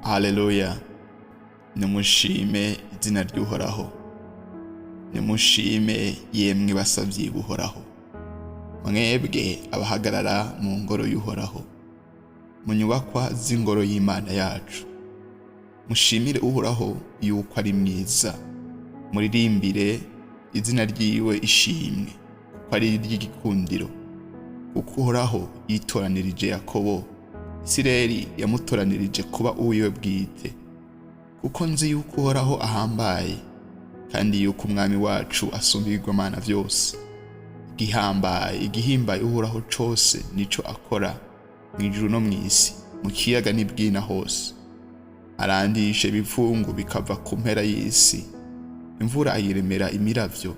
Haleluya. Nimushime izina ry'Uhoraho. Nimushime yemwe basavyi b'Uhoraho. Mwebwe abahagarara mu ngoro y'Uhoraho, mu nyubakwa z'ingoro y'Imana yacu. Mushimire Uhoraho yuko ari mwiza. Muririmbire izina ryiwe ishimwe, kuko ari iry'igikundiro. Kuko Uhoraho yitoranirije Yakobo, Isirayeli yamutoranirije kuba uwiwe bwite. Kuko nzi yuko Uhoraho ahambaye, kandi yuko umwami wacu asumbirwa mana vyose. Igihimbaye Uhoraho cose nico akora, mw'ijuru no mw'isi, mu kiyaga n'ibwina hose. Arandishe ibivungu bikava ku mpera y'isi, imvura ayiremera imiravyo,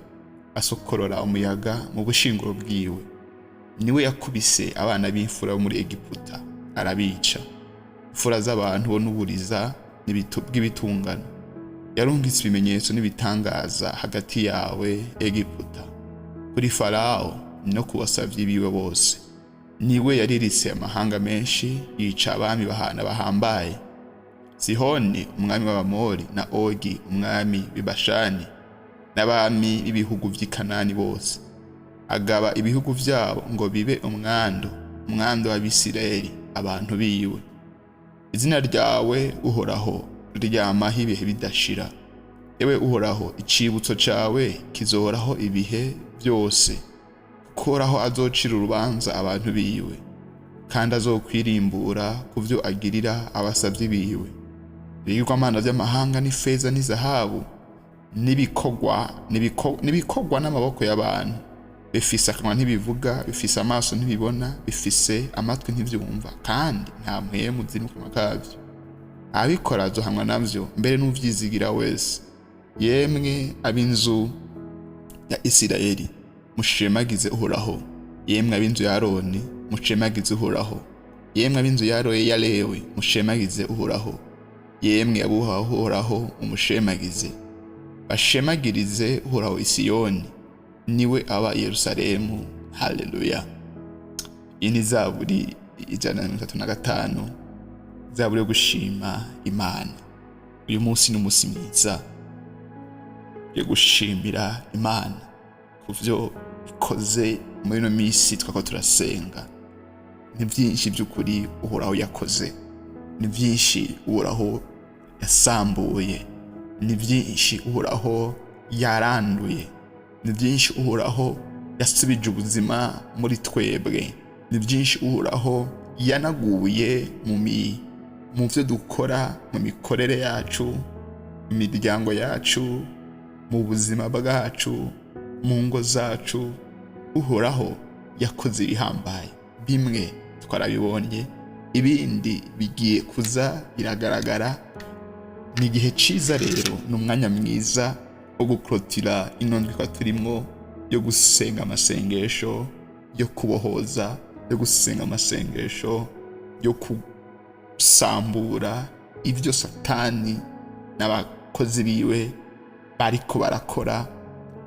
asokorora umuyaga mu bushinguro bwiwe. Niwe yakubise abana b'imfura bo muri Egiputa, arabica. Imfura z'abantu bo n'uburiza bw'ibitungano. Yarungitse ibimenyetso n'ibitangaza hagati yawe Egiputa, kuri Farao no ku basavyi biwe bose. Niwe yariritse amahanga menshi, yica abami bahambaye. Sihoni umwami w'Abamori na Ogi umwami w'Ibashani, n'abami b'ibihugu vy'i Kanani bose. Agaba ibihugu vyabo ngo bibe umwando w'Abisirayeli, abantu biwe. Izina ryawe Uhoraho ryamaho ibihe bidashira. Ewe Uhoraho, icibutso cawe kizohoraho ibihe byose. Kuko Uhoraho azocira urubanza abantu biwe, kandi azokwirimbura ku vyo agirira abasavyi biwe. Ibigirwamana vy'amahanga n'ifeza n'izahabu, n'ibikogwa n'amaboko y'abantu. Bifise akanwa ntibivuga, bifise amaso ntibibona, bifise amatwi ntivyumva, kandi nta mpwemu ziri mu kanwa kavyo. Abikora azohanwa navyo, mbere n'uvyizigira wese. Yemwe ab'inzu ya Isirayeli, mushemagize Uhoraho. Yemwe ab'inzu ya Aroni, mushemagize Uhoraho. Yemwe ab'inzu ya Lewi, mushemagize Uhoraho. Yemwe abubaha Uhoraho, umushemagize. Bashemagirize Uhoraho i Siyoni, niwe aba i Yerusalemu. Haleluya. Iyi ni Zaburi 135, Zaburi yo gushima Imana. Uyu munsi ni umunsi mwiza yo gushimira Imana kuvyo ikoze muri no misi twako turasenga. Ni vyinshi by'ukuri Uhoraho yakoze, ni vyinshi Uhoraho yasambuye, ni vyinshi Uhoraho yaranduye, ni vyinshi Uhoraho yasubije ubuzima muri twebwe, ni vyinshi Uhoraho yanaguye mu vyo dukora, mu mikorere yacu, mu miryango yacu, mu buzima bwacu, mu ngo zacu. Uhoraho yakoze ibihambaye, bimwe twarabibonye, ibindi bigiye kuza biragaragara. Ni igihe ciza rero, n'umwanya mwiza wo gukrotira inondwi turimwo, yo gusenga amasengesho yo kubohoza, yo gusenga amasengesho yo kusambura ivyo Satani n'abakozi biwe bariko barakora.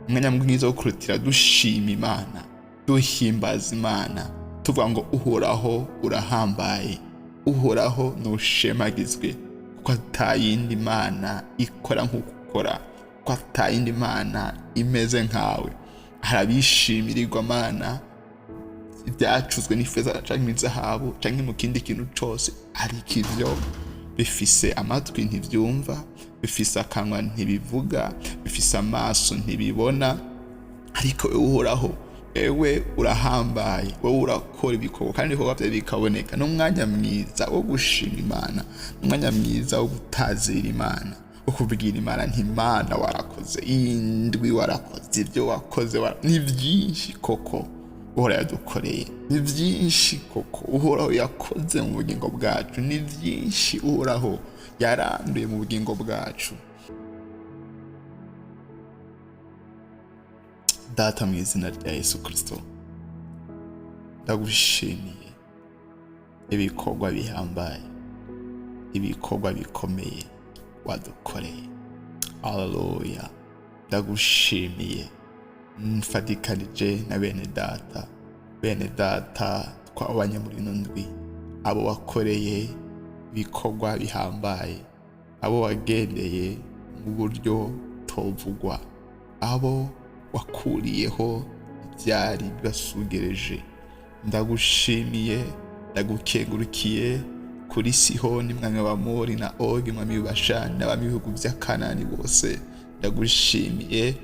Umwanya mwiza wo gukrotira dushima Imana, duhimbaza Imana, tuvuga ngo Uhoraho urahambaye, Uhoraho nushemagizwe, kuko atayindi Mana ikora nk'uko ukora, kuko atayindi Mana imeze nkawe. Harabishimirirwa Mana ibyacuzwe n'ifeza canke izahabu canke mu kindi kintu cose, ariko ivyo bifise amatwi ntivyumva, bifise akanwa ntibivuga, bifise amaso ntibibona. Ariko Uhoraho, ewe urahambaye, wowe urakora ibikorwa kandi ibikorwa vyawe bikaboneka. N'umwanya mwiza wo gushima Imana, n'umwanya mwiza wo gutazira Imana, wo kubwira Imana nti Mana warakoze, indwi warakoze, ivyo wakoze ni vyinshi koko Uhoraho yadukoreye, ni vyinshi koko Uhoraho yakoze mu bugingo bwacu, ni vyinshi Uhoraho yaranduye mu bugingo bwacu. Data, mu izina rya Yesu Kristo, ndagushimiye ibikorwa bihambaye, ibikorwa bikomeye wadukoreye. Haleluya. Ndagushimiye mfatikanije na bene data twabanye muri ino ndwi, abo wakoreye ibikorwa bihambaye, abo wagendeye mu buryo tovugwa, abo wakuriyeho ibyari bibasugereje. Ndagushimiye, ndagukengurukiye kuri Sihoni mwami w'Abamori na Ogi mwami w'Ibashani n'abami b'ibihugu bya Kanani bose. Ndagushimiye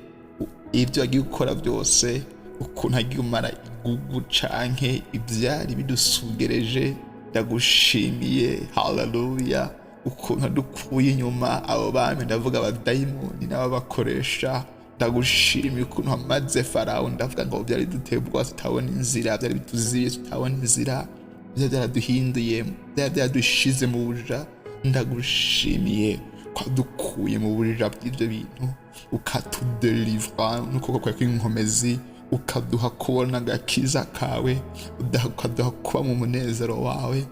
ibyo wagiye gukora byose, ukuntu agiye umara igugu canke ibyari bidusugereje. Ndagushimiye, haleluya, ukuntu adukuye inyuma abo bami, ndavuga abadayimoni n'ababakoresha. Ndagushimiye ukuntu hamaze Farawo, ndavuga ngo byari duteye ubwoba tutabona inzira, byari bituziye tutabona inzira, byari byaraduhinduye, byari byaradushize mu buja. Ndagushimiye ko wadukuye mu buja bw'ibyo bintu, ukatudelivra n'ukuboko kwawe kw'inkomezi, ukaduha kubona agakiza kawe, ukaduha kuba mu munezero wawe.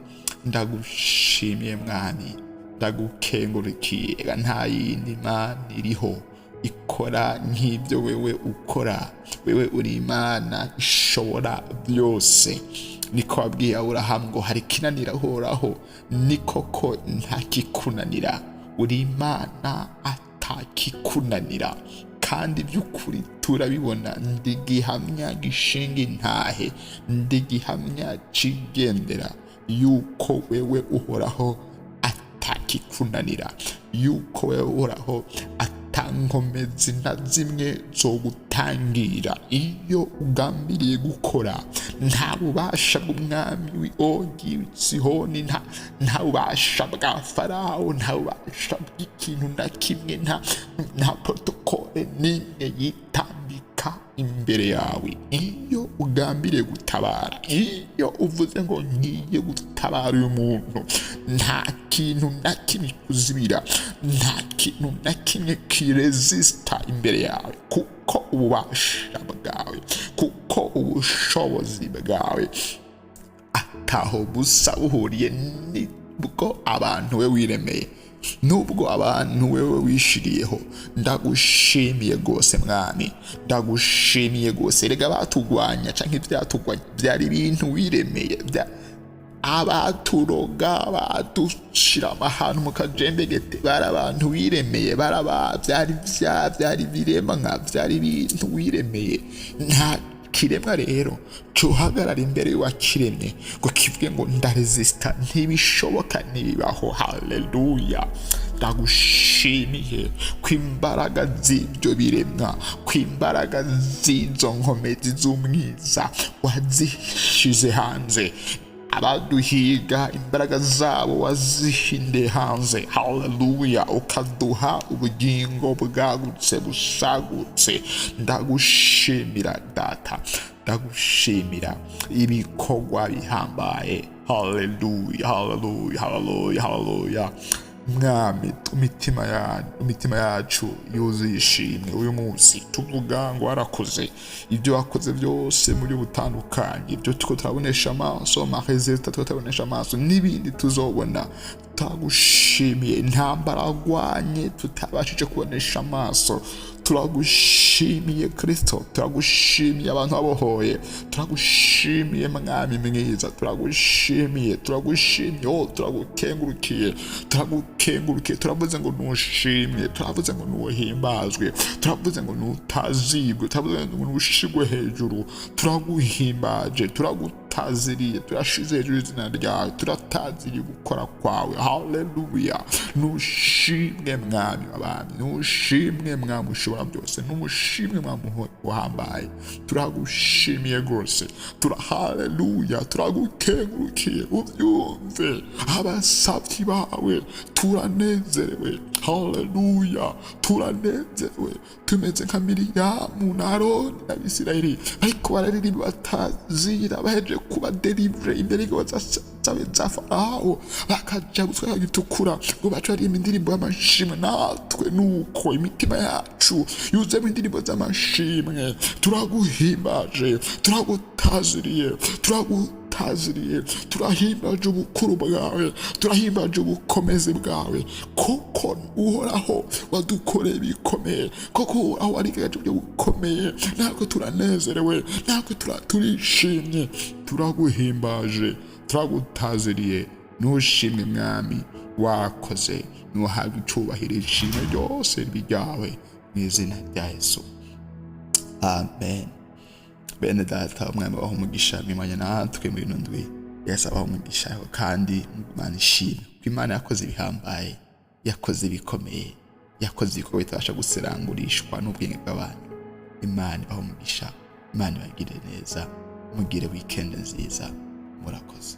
Ndagushimiye mwami, ndagukengurukiye. Nta yindi Mana iriho ikora nk'ibyo wewe ukora. Wewe uri Imana ishobora byose. Niko wabwiye Aburahamu ngo hari kinanira Uhoraho, ni koko ntakikunanira. Uri Imana atakikunanira, kandi by'ukuri turabibona. Ndi gihamya gishinga intahe, ndi gihamya cigendera yuko wewe Uhoraho atakikunanira, yuko wewe Uhoraho atankomezi na zimwe zo gutangira. Iyo ugambiriye gukora, nta bubasha bw'umwami w'Ogi Sihoni, nta bubasha bwa Farawo, nta bubasha bw'ikintu na kimwe, nta protokole n'imwe yitambika imbere yawe. Iyo ugambiriye gutabara, iyo uvuze ngo ngiye gutabara uyu muntu, nta kintu na kimwe kuzibira, nta kintu na kimwe kiresista imbere yawe, kuko ububasha bwawe, kuko ubushobozi bwawe ataho busa buhuriye nibwo abantu we wiremeye, nubwo abantu wewe wishiriyeho. Ndagushimiye gose mwami, ndagushimiye gose. Rega batugwanya canke ivyatugwanya byari ibintu wiremeye, abaturoga badushira ahantu mu kajembegete, bari abantu wiremeye, byari birema nka byari ibintu wiremeye. Nta kiremwa rero cuhagarara imbere y'uwakiremye ngo kivuge ngo ndaresista, ntibishoboka, ntibibaho. Haleluya. Ndagushimiye kw'imbaraga z'ibyo biremwa, kw'imbaraga z'izo nkomezi z'umwiza wazishize hanze. Abaduhiga imbaraga zabo wazihinde hanze. Haleluya. Ukaduha ubugingo bwagutse busagutse. Ndagushimira Data, ndagushimira ibikorwa bihambaye. Haleluya, haleluya, haleluya, haleluya. Mwami, imitima yacu yuzuye ishimwe uyu munsi. Tuvuga ngo warakoze ibyo wakoze byose muri butandukanye, ibyo tuko turabonesha amaso, amaresultat turabonesha amaso, n'ibindi tuzobona. Turagushimiye intambara wagwanye tutabashije kubonesha amaso. Turagushimiye Kristo, turagushimiye abantu babohoye, turagushimiye mwami mwiza, turagushimiye, turagukengurukiye, turavuze ngo nushimye, turavuze ngo nuhimbazwe, turavuze ngo nutazibwe, turavuze ngo nushigwe hejuru. Turaguhimbaje, turagutaziriye, turashize hejuru izina ryawe, turataziriye gukora kwawe. Haleluya. Nushimwe mwami w'abami, nushimwe mwami ushobora byose, nushimwe mwami uhambaye. Turagushimiye rwose, haleluya, turagukengurukiye. Ubyumve abasabyi bawe, turanezerewe. Haleluya, turanezerewe. Tumeze nka Miriyamu na Aroni n'Abisirayeli ariko bararirimba batazira, baheje kuba delivery imbere y'ingabo za Farawo, bakaja gutwara gitukura ngo bacaririmba indirimbo y'amashimwe. Natwe nuko imitima yacu yuzemo indirimbo z'amashimwe. Turaguhimbaje, turagutaziriye, turahimbaje ubukuru bwawe, turahimbaje ubukomezi bwawe, kuko Uhoraho wadukoreye bikomeye, kuko Uhoraho warigaje byo bukomeye. Natwe turanezerewe, natwe turishimye, turaguhimbaje, turagutaziriye nushimwe mwami wakoze nuhabwa icubahiro ishimwe ryose ryawe mu izina rya Yesu amen. Bene data umwami waho umugisha mwimanye natwe mu bino ndwi Yesu abaho umugisha kandi Imana ishimwe ko Imana yakoze ibihambaye yakoze ibikomeye yakoze ibikorwa bitabasha guserangurishwa n'ubwenge bw'abantu. Imana abaho umugisha, Imana ibagire neza, mugire weekend nziza, murakoze.